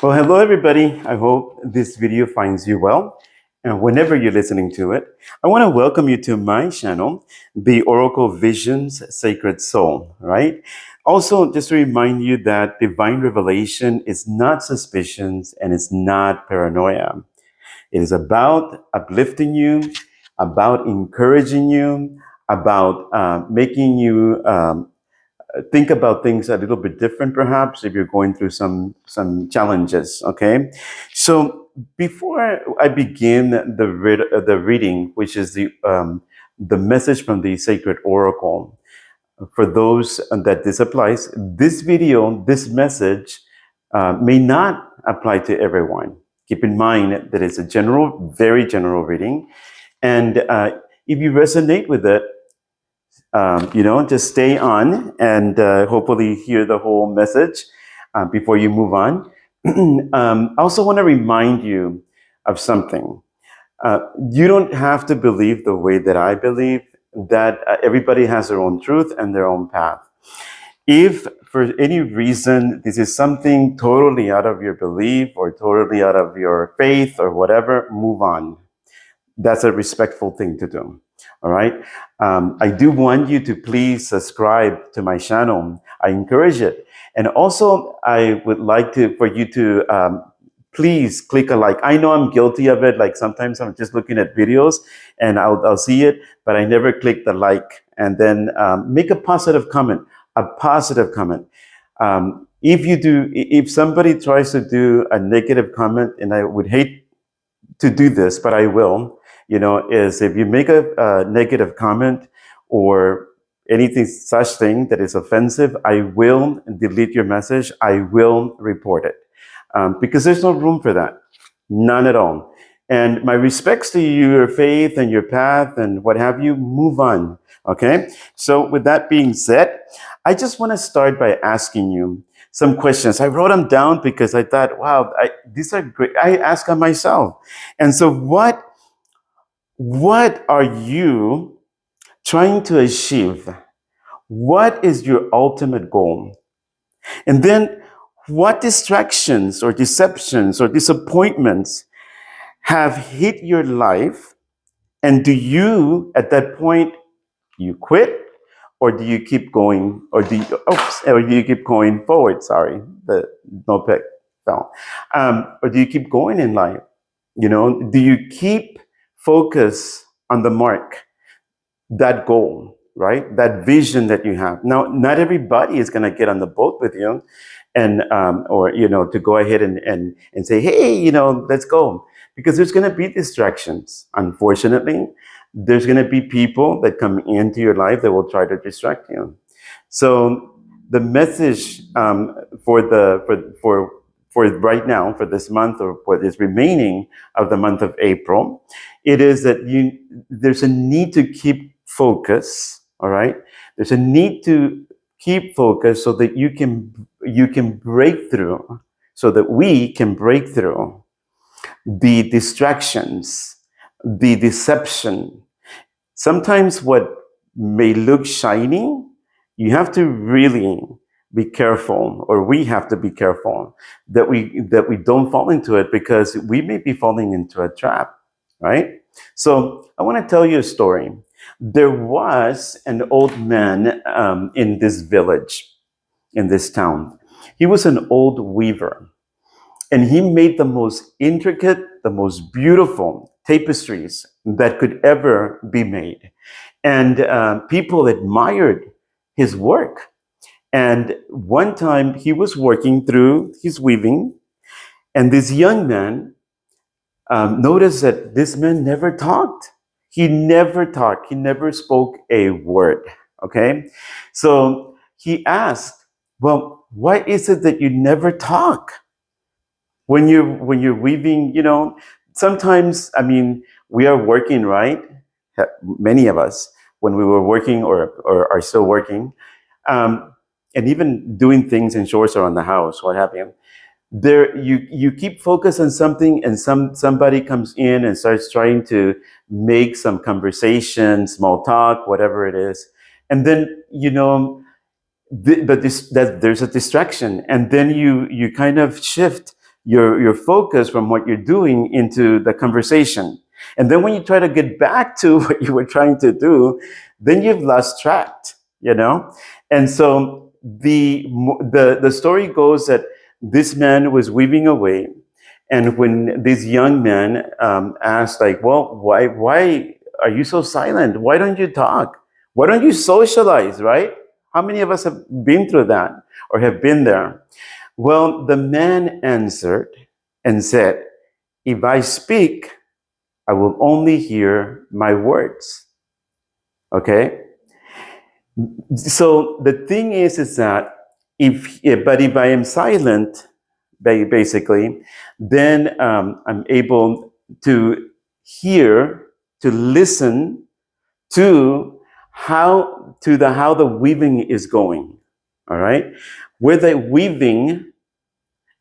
Well, hello everybody. I hope this video finds you well. And whenever you're listening to it, I want to welcome you to my channel, the Oracle Visions Sacred Soul, right? Also, just to remind you that divine revelation is not suspicions and it's not paranoia. It is about uplifting you, about encouraging you, about making you think about things a little bit different, perhaps if you're going through some challenges. Okay, so before I begin the reading, which is the message from the sacred oracle, for those that this applies, this video, this message may not apply to everyone. Keep in mind that it's a general, very general reading, and if you resonate with it, just stay on and hopefully hear the whole message before you move on. I also want to remind you of something. You don't have to believe the way that I believe, that everybody has their own truth and their own path. If for any reason this is something totally out of your belief or totally out of your faith or whatever, move on. That's a respectful thing to do. All right. I do want you to please subscribe to my channel. I encourage it. And also, I would like for you to please click a like. I know I'm guilty of it. Like sometimes I'm just looking at videos and I'll see it, but I never click the like. And then make a positive comment. A positive comment. If somebody tries to do a negative comment, and I would hate to do this, but I will, is if you make a negative comment or anything such thing that is offensive, I will delete your message. I will report it because there's no room for that. None at all. And my respects to you, your faith and your path and what have you, move on. Okay. So with that being said, I just want to start by asking you some questions. I wrote them down because I thought, wow, these are great. I ask them myself. And so what are you trying to achieve? What is your ultimate goal? And then what distractions or deceptions or disappointments have hit your life? And do you, at that point, you quit, or do you keep going, or do you keep going forward? Sorry, the notepad fell. Or do you keep going in life? Do you keep focus on the mark, that goal, right? That vision that you have. Now, not everybody is going to get on the boat with you, and or to go ahead and say, hey, let's go, because there's going to be distractions. Unfortunately, there's going to be people that come into your life that will try to distract you. So the message for right now, for this month, or what is remaining of the month of April, it is that there's a need to keep focus. All right, there's a need to keep focus so that you can break through, so that we can break through the distractions, the deception. Sometimes what may look shiny, you have to really be careful, or we have to be careful that we don't fall into it, because we may be falling into a trap, right? So I want to tell you a story. There was an old man in this village, in this town. He was an old weaver, and he made the most intricate, the most beautiful tapestries that could ever be made. And people admired his work. And one time he was working through his weaving, and this young man noticed that this man never talked. He never talked. He never spoke a word. Okay? So he asked, well, why is it that you never talk? When you're weaving, sometimes, I mean, we are working, right? Many of us, when we were working or are still working, and even doing things in chores or on the house, what have you. There, you keep focused on something, and somebody comes in and starts trying to make some conversation, small talk, whatever it is, and then but there's a distraction, and then you kind of shift your focus from what you're doing into the conversation. And then when you try to get back to what you were trying to do, then you've lost track, you know? And so the story goes that this man was weaving away, and when this young man asked, like, well, why are you so silent? Why don't you talk? Why don't you socialize, right? How many of us have been through that or have been there? Well, the man answered and said, if I speak, I will only hear my words. Okay? So the thing is that if I am silent, basically, then I'm able to hear, to listen to how the weaving is going. All right, where the weaving,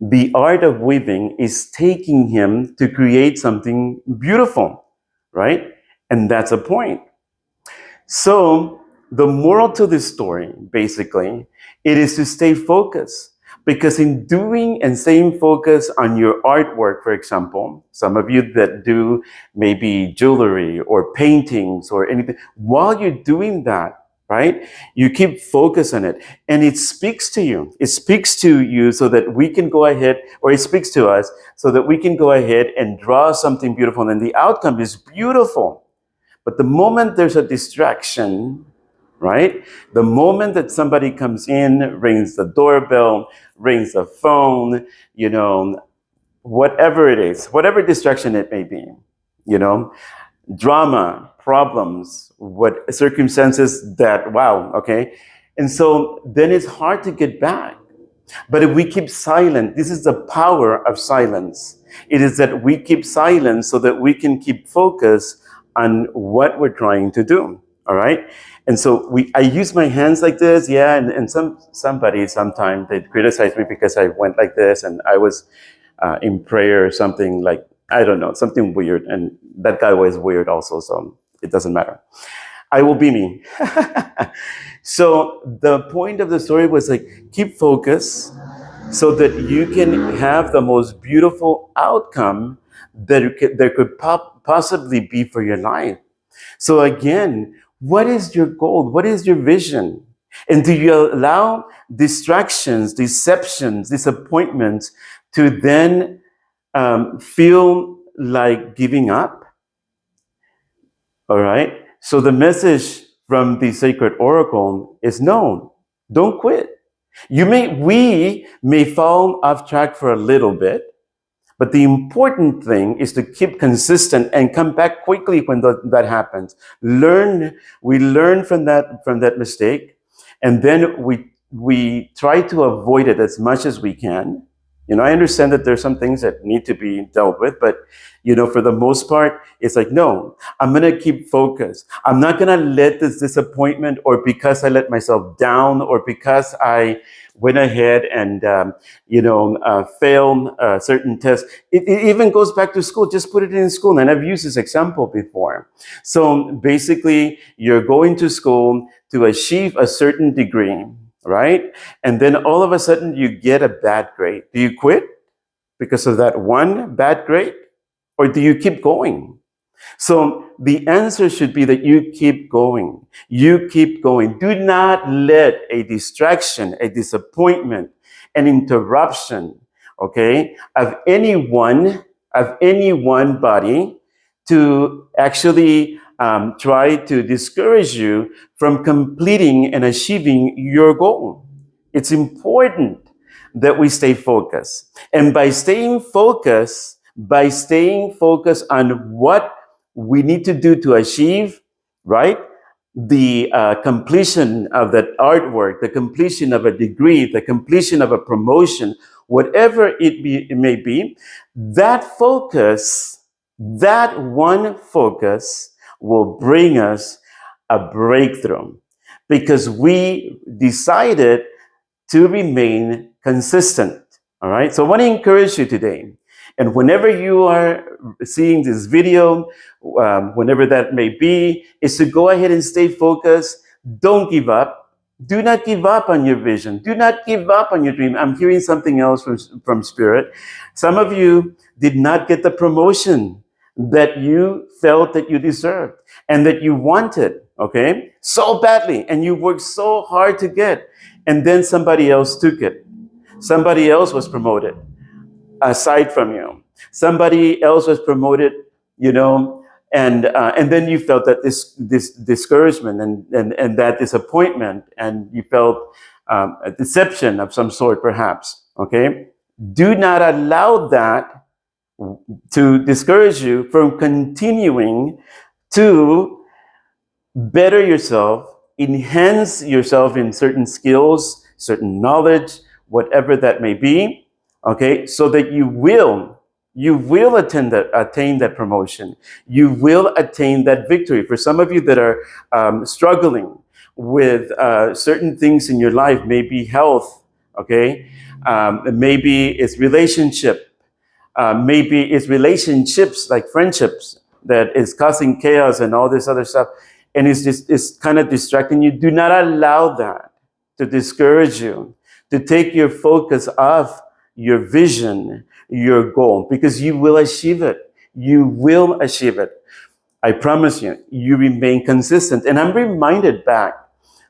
the art of weaving, is taking him to create something beautiful, right? And that's a point. So the moral to this story, basically, it is to stay focused. Because in doing and staying focused on your artwork, for example, some of you that do maybe jewelry or paintings or anything, while you're doing that, right, you keep focus on it. And it speaks to you. It speaks to you so that we can go ahead, or it speaks to us so that we can go ahead and draw something beautiful. And the outcome is beautiful. But the moment there's a distraction, right? The moment that somebody comes in, rings the doorbell, rings the phone, whatever it is, whatever distraction it may be, drama, problems, what circumstances that, wow, okay. And so then it's hard to get back. But if we keep silent, this is the power of silence. It is that we keep silent so that we can keep focus on what we're trying to do. All right. And so I use my hands like this. Yeah. And somebody sometime they criticize me because I went like this and I was in prayer or something, like, I don't know, something weird. And that guy was weird also. So it doesn't matter. I will be me. So the point of the story was like, keep focus so that you can have the most beautiful outcome that there could possibly be for your life. So again, what is your goal? What is your vision? And do you allow distractions, deceptions, disappointments to then feel like giving up? All right. So the message from the sacred oracle is no, don't quit. We may fall off track for a little bit, but the important thing is to keep consistent and come back quickly when that happens. We learn from that mistake, and then we try to avoid it as much as we can. I understand that there's some things that need to be dealt with, but for the most part, it's like, no, I'm going to keep focused. I'm not going to let this disappointment, or because I let myself down, or because I went ahead and, failed certain tests. It even goes back to school. Just put it in school. And I've used this example before. So basically, you're going to school to achieve a certain degree, right? And then all of a sudden you get a bad grade. Do you quit because of that one bad grade? Or do you keep going? So the answer should be that you keep going. You keep going. Do not let a distraction, a disappointment, an interruption, okay, of anyone body to actually try to discourage you from completing and achieving your goal. It's important that we stay focused. And by staying focused on what we need to do to achieve, right, the completion of that artwork, the completion of a degree, the completion of a promotion, whatever it may be, that one focus will bring us a breakthrough, because we decided to remain consistent. All right. So I want to encourage you today. And whenever you are seeing this video, whenever that may be, is to go ahead and stay focused. Don't give up. Do not give up on your vision. Do not give up on your dream. I'm hearing something else from Spirit. Some of you did not get the promotion that you felt that you deserved and that you wanted, okay? So badly. And you worked so hard to get. And then somebody else took it. Somebody else was promoted aside from you. Somebody else was promoted, you know, and then you felt that this discouragement and that disappointment, and you felt a deception of some sort, perhaps. Okay, do not allow that to discourage you from continuing to better yourself, enhance yourself in certain skills, certain knowledge, whatever that may be, okay, so that you will attain that promotion. You will attain that victory. For some of you that are struggling with certain things in your life, maybe health, okay, maybe it's relationship, maybe it's relationships like friendships that is causing chaos and all this other stuff, and it's kind of distracting you. Do not allow that to discourage you, to take your focus off your vision, your goal, because you will achieve it. You will achieve it. I promise you. You remain consistent. And I'm reminded back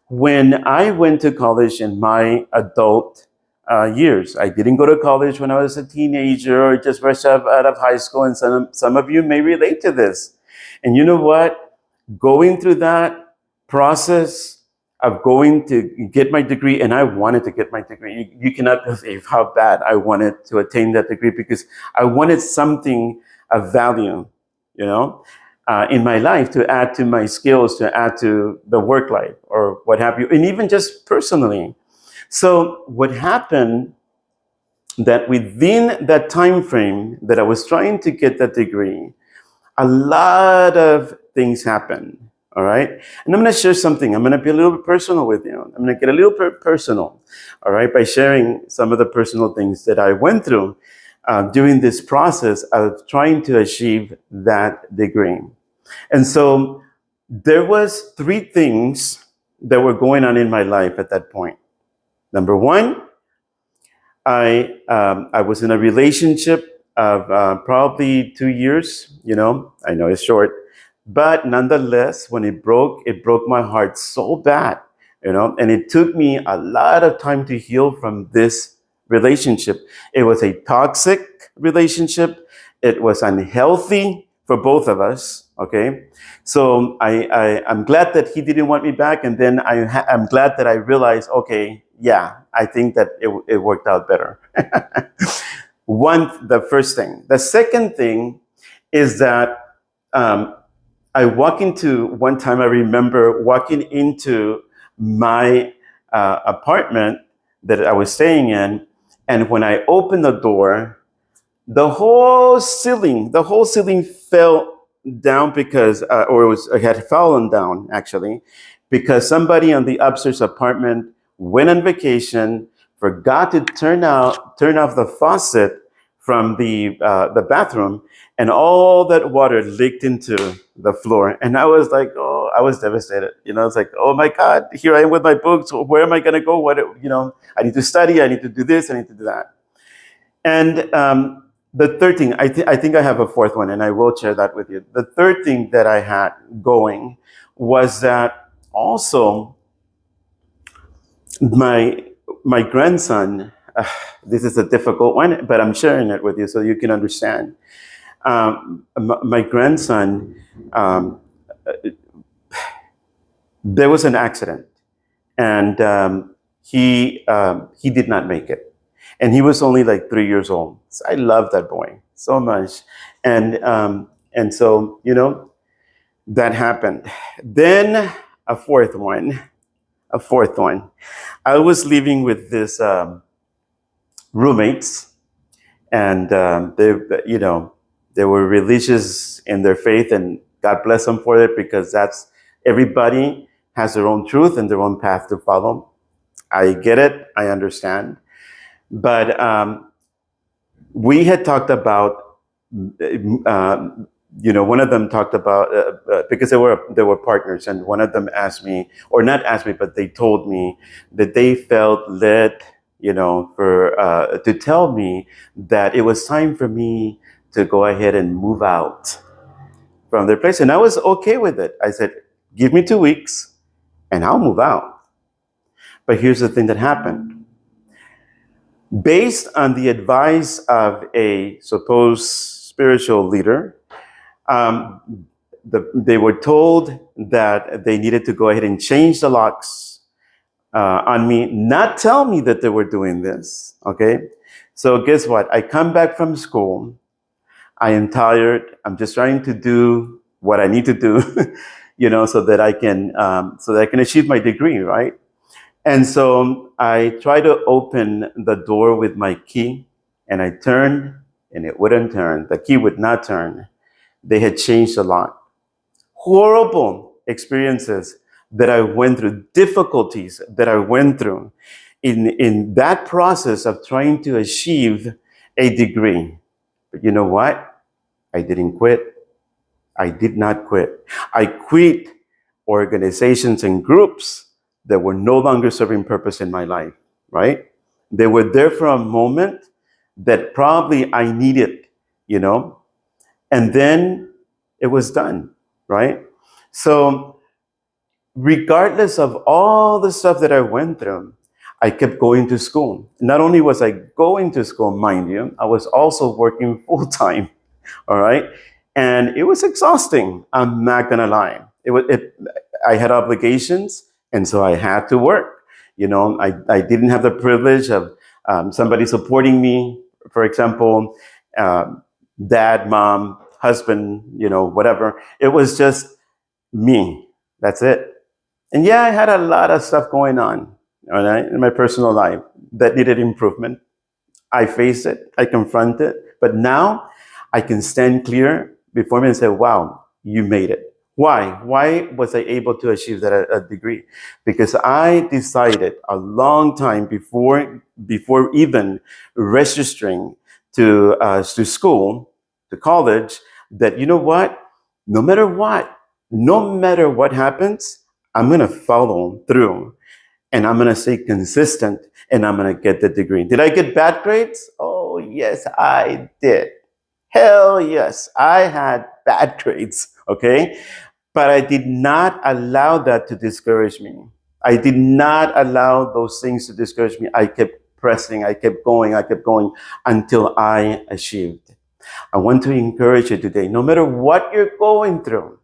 when I went to college in my adult years. I didn't go to college when I was a teenager or just fresh out of high school. And some of you may relate to this. And you know what? Going through that process of going to get my degree, and I wanted to get my degree. You cannot believe how bad I wanted to attain that degree, because I wanted something of value, you know, in my life, to add to my skills, to add to the work life or what have you, and even just personally. So what happened, that within that time frame that I was trying to get that degree, a lot of things happen. All right. And I'm going to share something. I'm going to be a little bit personal with you. I'm going to get a little bit personal. All right. By sharing some of the personal things that I went through during this process of trying to achieve that degree. And so there was three things that were going on in my life at that point. Number one, I was in a relationship of probably 2 years. You know, I know it's short, but nonetheless, when it broke my heart so bad. You know, and it took me a lot of time to heal from this relationship. It was a toxic relationship. It was unhealthy for both of us. Okay, so I'm glad that he didn't want me back, and then I'm glad that I realized, okay, yeah, I think that it worked out better. The first thing. The second thing is that one time I remember walking into my apartment that I was staying in, and when I opened the door, the whole ceiling fell down because, it had fallen down actually, because somebody on the upstairs apartment went on vacation, forgot to turn off the faucet from the bathroom, and all that water leaked into the floor. And I was like, oh, I was devastated. You know, it's like, oh my God, here I am with my books. Where am I going to go? I need to study. I need to do this. I need to do that. And the third thing, I think I have a fourth one, and I will share that with you. The third thing that I had going was that also my grandson. This is a difficult one, but I'm sharing it with you so you can understand. My grandson, there was an accident, and he did not make it, and he was only like 3 years old. So I love that boy so much, and so that happened. Then a fourth one, a fourth one. I was living with this roommates, and they were religious in their faith, and God bless them for it, because that's everybody has their own truth and their own path to follow. I get it, I understand, but we had talked about one of them talked about because they were partners, and one of them asked me, or not asked me, but they told me that they felt led, for to tell me that it was time for me to go ahead and move out from their place, and I was okay with it. I said, "Give me 2 weeks, and I'll move out." But here's the thing that happened. Based on the advice of a supposed spiritual leader, um, they were told that they needed to go ahead and change the locks on me, not tell me that they were doing this. Okay. So guess what? I come back from school. I am tired. I'm just trying to do what I need to do, so that I can achieve my degree, right? And so I try to open the door with my key, and I turned, and it wouldn't turn. The key would not turn. They had changed the lock. Horrible experiences that I went through, difficulties that I went through in that process of trying to achieve a degree. But you know what? I didn't quit. I did not quit. I quit organizations and groups that were no longer serving purpose in my life, right? They were there for a moment that probably I needed, you know, and then it was done, right? So, regardless of all the stuff that I went through, I kept going to school. Not only was I going to school, mind you, I was also working full time. All right. And it was exhausting. I'm not gonna lie. I had obligations, and so I had to work. I didn't have the privilege of somebody supporting me, for example, dad, mom, husband, whatever. It was just me. That's it. And yeah, I had a lot of stuff going on, all right, in my personal life that needed improvement. I faced it, I confronted it, but now I can stand clear before me and say, wow, you made it. Why? Why was I able to achieve that degree? Because I decided a long time before even registering to school, to college, that you know what? No matter what, no matter what happens, I'm gonna follow through, and I'm going to stay consistent, and I'm going to get the degree. Did I get bad grades? Oh, yes, I did. Hell yes, I had bad grades, okay? But I did not allow that to discourage me. I did not allow those things to discourage me. I kept pressing, I kept going until I achieved. I want to encourage you today, no matter what you're going through,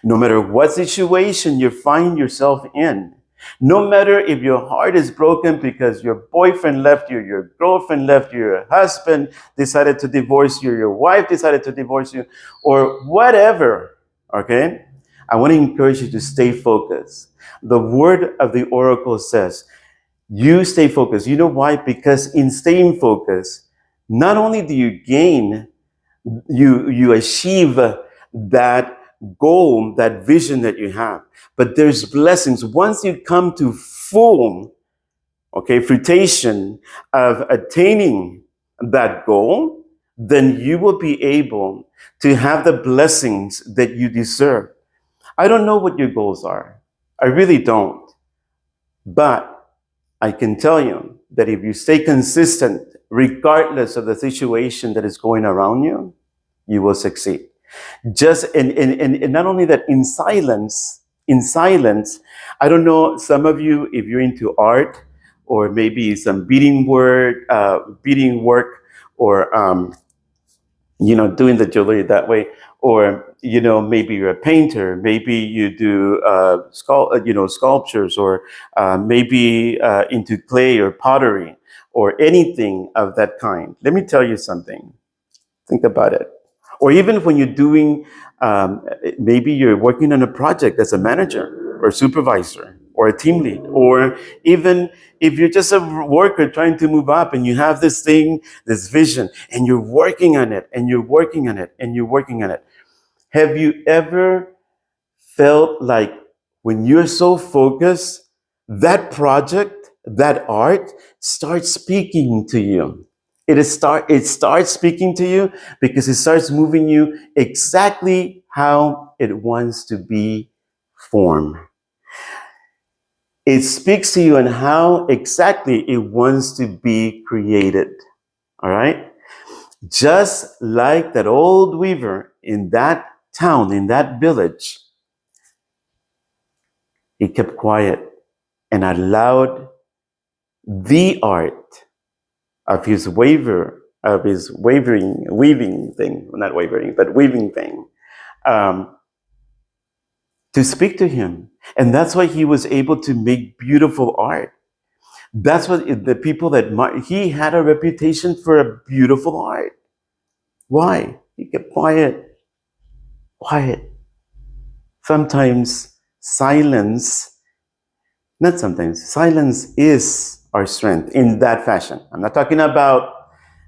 no matter what situation you find yourself in, no matter if your heart is broken because your boyfriend left you, your girlfriend left you, your husband decided to divorce you, your wife decided to divorce you, or whatever, okay? I want to encourage you to stay focused. The word of the oracle says, you stay focused. You know why? Because in staying focused, not only do you gain, you achieve that goal, that vision that you have, but there's blessings once you come to full, okay, fruition of attaining that goal. Then you will be able to have the blessings that you deserve. I don't know what your goals are. I really don't. But I can tell you that if you stay consistent, regardless of the situation that is going around you, you will succeed. Just and not only that, in silence, I don't know, some of you, if you're into art, or maybe some beading work, or doing the jewelry that way, or maybe you're a painter, maybe you do sculptures, or maybe into clay or pottery, or anything of that kind. Let me tell you something. Think about it. Or even when you're doing, maybe you're working on a project as a manager or supervisor or a team lead, or even if you're just a worker trying to move up and you have this thing, this vision, and you're working on it, and you're working on it, and you're working on it. Have you ever felt like when you're so focused, that project, that art starts speaking to you? It starts speaking to you because it starts moving you exactly how it wants to be formed. It speaks to you on how exactly it wants to be created. All right? Just like that old weaver in that town, in that village, he kept quiet and allowed the art of his weaving thing, not wavering, but weaving thing, um, to speak to him. And that's why he was able to make beautiful art. That's what the people that he had a reputation for a beautiful art. Why? He kept quiet, quiet. Sometimes silence, not sometimes, silence is our strength in that fashion. I'm not talking about,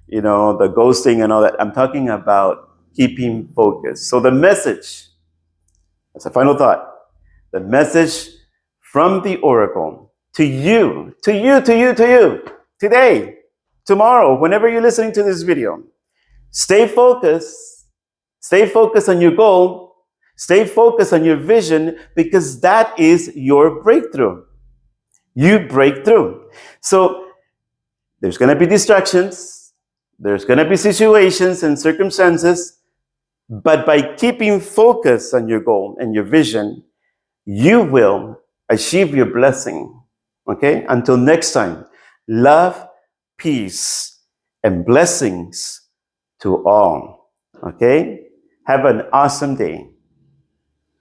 the ghosting and all that. I'm talking about keeping focus. So the message, as a final thought, the message from the oracle to you, today, tomorrow, whenever you're listening to this video, stay focused. Stay focused on your goal. Stay focused on your vision because that is your breakthrough. You break through. So there's going to be distractions. There's going to be situations and circumstances. But by keeping focus on your goal and your vision, you will achieve your blessing. Okay? Until next time, love, peace, and blessings to all. Okay? Have an awesome day.